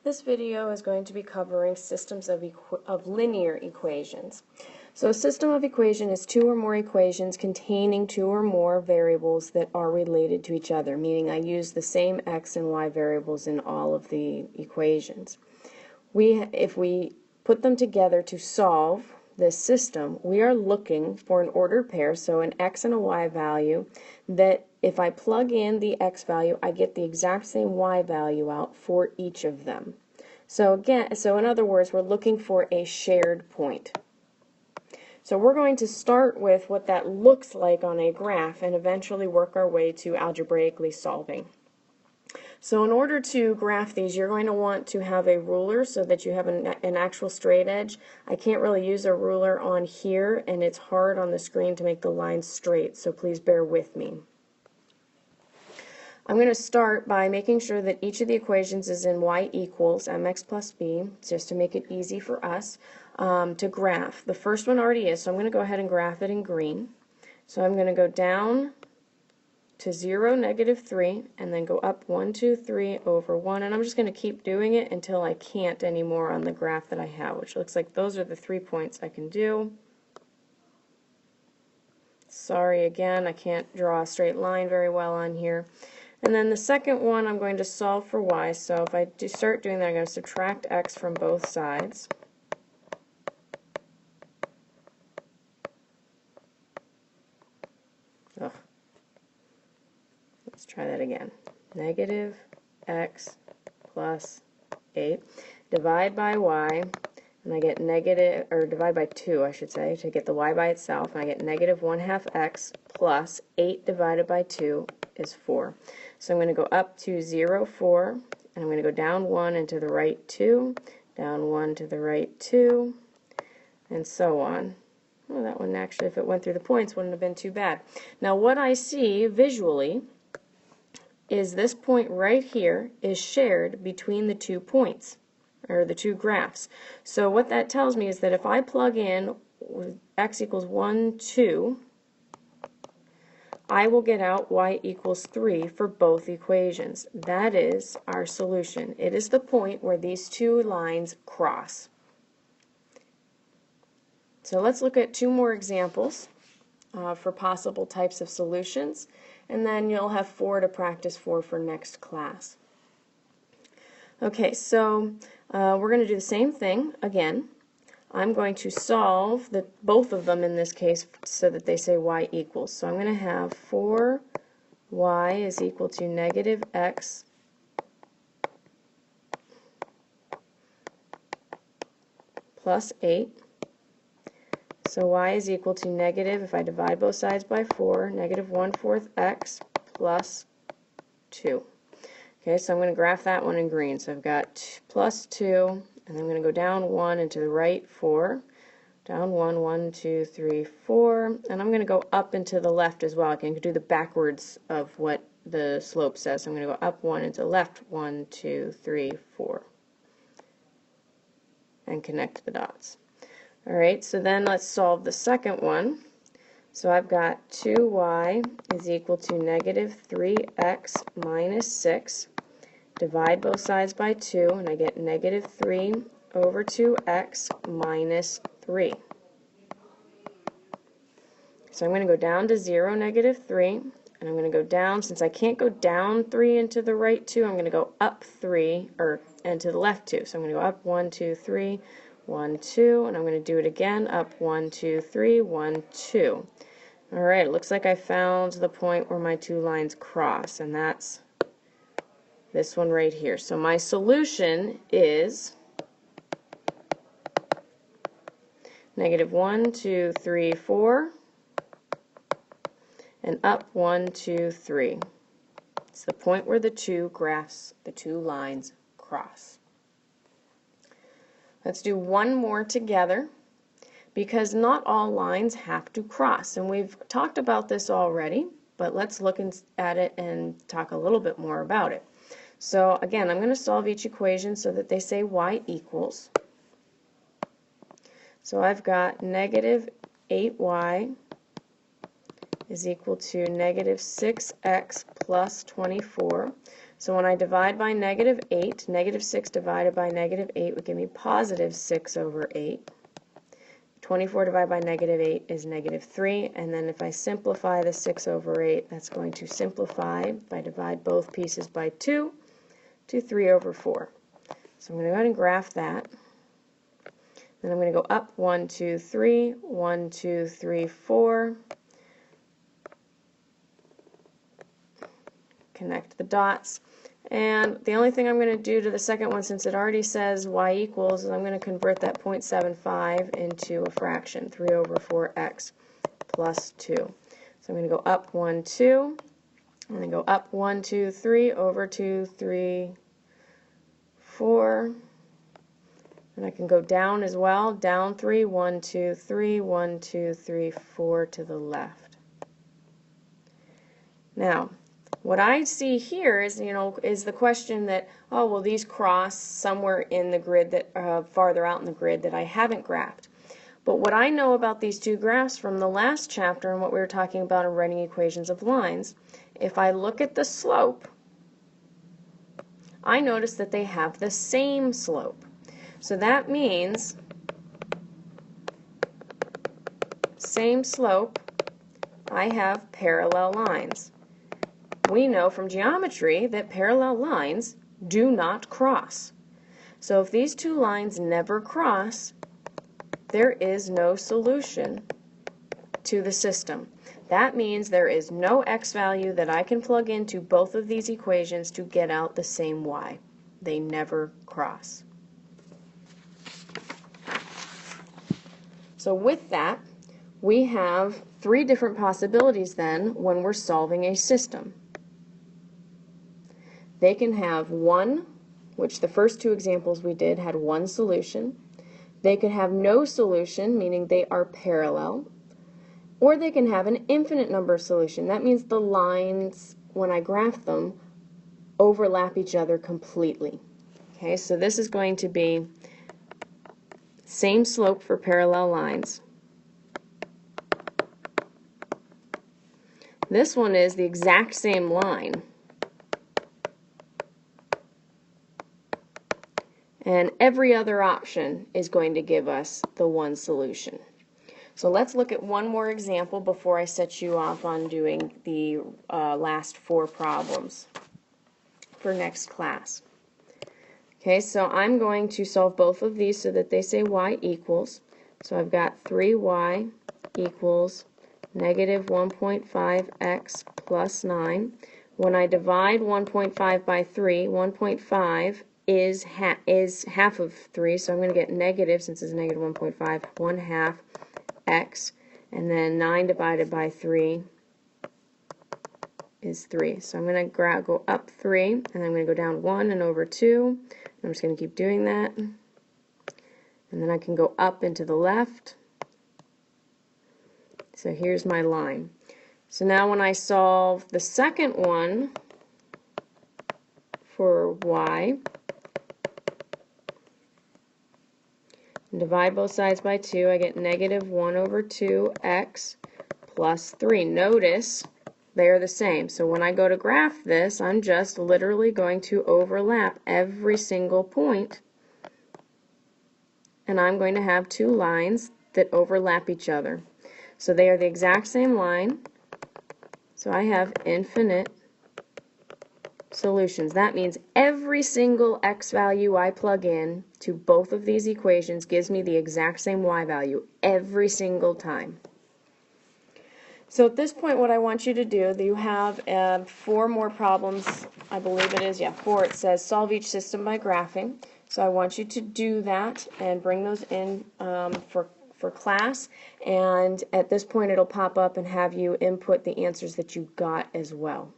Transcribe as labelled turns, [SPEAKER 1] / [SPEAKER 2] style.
[SPEAKER 1] This video is going to be covering systems of linear equations. So a system of equation is two or more equations containing two or more variables that are related to each other, meaning I use the same x and y variables in all of the equations. If we put them together to solve this system, we are looking for an ordered pair, so an x and a y value, that if I plug in the x value, I get the exact same y value out for each of them. So in other words, we're looking for a shared point. So we're going to start with what that looks like on a graph and eventually work our way to algebraically solving. So in order to graph these, you're going to want to have a ruler so that you have an actual straight edge. I can't really use a ruler on here, and it's hard on the screen to make the lines straight, so please bear with me. I'm going to start by making sure that each of the equations is in y equals mx plus b, just to make it easy for us to graph. The first one already is, so I'm going to go ahead and graph it in green. So I'm going to go down to 0, -3, and then go up 1, 2, 3 over 1, and I'm just going to keep doing it until I can't anymore on the graph that I have, which looks like those are the 3 points I can do. Sorry again, I can't draw a straight line very well on here. And then the second one, I'm going to solve for y, so if I start doing that, I'm going to subtract x from both sides. Ugh. Let's try that again. Negative x plus 8. Divide by y, and I get negative, or divide by 2, I should say, to get the y by itself, and I get negative 1/2 x plus 8 divided by 2 is 4. So I'm going to go up to 0, 4, and I'm going to go down 1 and to the right 2, down 1 to the right 2, and so on. Well, that one actually, if it went through the points, wouldn't have been too bad. Now what I see visually is this point right here is shared between the 2 points, or the 2 graphs. So what that tells me is that if I plug in x equals 1, 2, I will get out y equals 3 for both equations. That is our solution. It is the point where these 2 lines cross. So let's look at 2 more examples for possible types of solutions, and then you'll have 4 to practice for next class. Okay, so we're going to do the same thing again. I'm going to solve both of them in this case so that they say y equals. So I'm going to have 4y is equal to negative x plus 8. So y is equal to negative, if I divide both sides by 4, negative 1/4 x plus 2. Okay, so I'm going to graph that one in green. So I've got plus 2, and I'm going to go down 1 and to the right 4, down 1, 1, 2, 3, 4, and I'm going to go up and to the left as well. I can do the backwards of what the slope says. So I'm going to go up 1 and to the left, 1, 2, 3, 4, and connect the dots. Alright, so then let's solve the second one. So I've got 2y is equal to negative 3x minus 6. Divide both sides by 2, and I get negative 3 over 2x minus 3. So I'm going to go down to 0, negative 3, and I'm going to go down, since I can't go down 3 and to the right 2, I'm going to go up 3, and to the left 2. So I'm going to go up 1, 2, 3, 1, 2, and I'm going to do it again, up 1, 2, 3, 1, 2. Alright, it looks like I found the point where my 2 lines cross, and that's this one right here. So my solution is negative 1, 2, 3, 4, and up 1, 2, 3. It's the point where the 2 graphs, the 2 lines cross. Let's do one more together, because not all lines have to cross, and we've talked about this already, but let's look at it and talk a little bit more about it. So again, I'm going to solve each equation so that they say y equals. So I've got negative 8y is equal to negative 6x plus 24. So when I divide by negative 8, negative 6 divided by negative 8 would give me positive 6 over 8. 24 divided by negative 8 is negative 3, and then if I simplify the 6 over 8, that's going to simplify, if I divide both pieces by 2, to 3 over 4. So I'm going to go ahead and graph that. Then I'm going to go up 1, 2, 3, 1, 2, 3, 4. Connect the dots. And the only thing I'm going to do to the second one, since it already says y equals, is I'm going to convert that 0.75 into a fraction, 3 over 4x plus 2. So I'm going to go up 1, 2, and then go up 1, 2, 3, over 2, 3, 4. And I can go down as well, down 3, 1, 2, 3, 1, 2, 3, 4 to the left. Now, what I see here is, is the question that, oh, well, these cross somewhere in the grid that farther out in the grid that I haven't graphed. But what I know about these two graphs from the last chapter and what we were talking about in writing equations of lines, if I look at the slope, I notice that they have the same slope. So that means same slope, I have parallel lines. We know from geometry that parallel lines do not cross. So if these two lines never cross, there is no solution to the system. That means there is no x value that I can plug into both of these equations to get out the same y. They never cross. So with that, we have three different possibilities then when we're solving a system. They can have one, which the first two examples we did had one solution. They could have no solution, meaning they are parallel. Or they can have an infinite number of solutions. That means the lines, when I graph them, overlap each other completely. Okay, so this is going to be same slope for parallel lines. This one is the exact same line. And every other option is going to give us the one solution. So let's look at one more example before I set you off on doing the last four problems for next class. Okay, so I'm going to solve both of these so that they say y equals. So I've got 3y equals negative 1.5x plus 9. When I divide 1.5 by 3, 1.5 is half of 3, so I'm going to get negative, since it's negative 1.5, 1 half x, and then 9 divided by 3 is 3. So I'm going to go up 3, and I'm going to go down 1 and over 2. I'm just going to keep doing that. And then I can go up and to the left. So here's my line. So now when I solve the second one for y, and divide both sides by 2, I get negative 1 over 2x plus 3. Notice they are the same. So when I go to graph this, I'm just literally going to overlap every single point, and I'm going to have two lines that overlap each other. So they are the exact same line, so I have infinite solutions. That means every single x value I plug in to both of these equations gives me the exact same y value every single time. So at this point, what I want you to do, you have 4 more problems, I believe it is, 4. It says solve each system by graphing. So I want you to do that and bring those in for class, and at this point it'll pop up and have you input the answers that you got as well.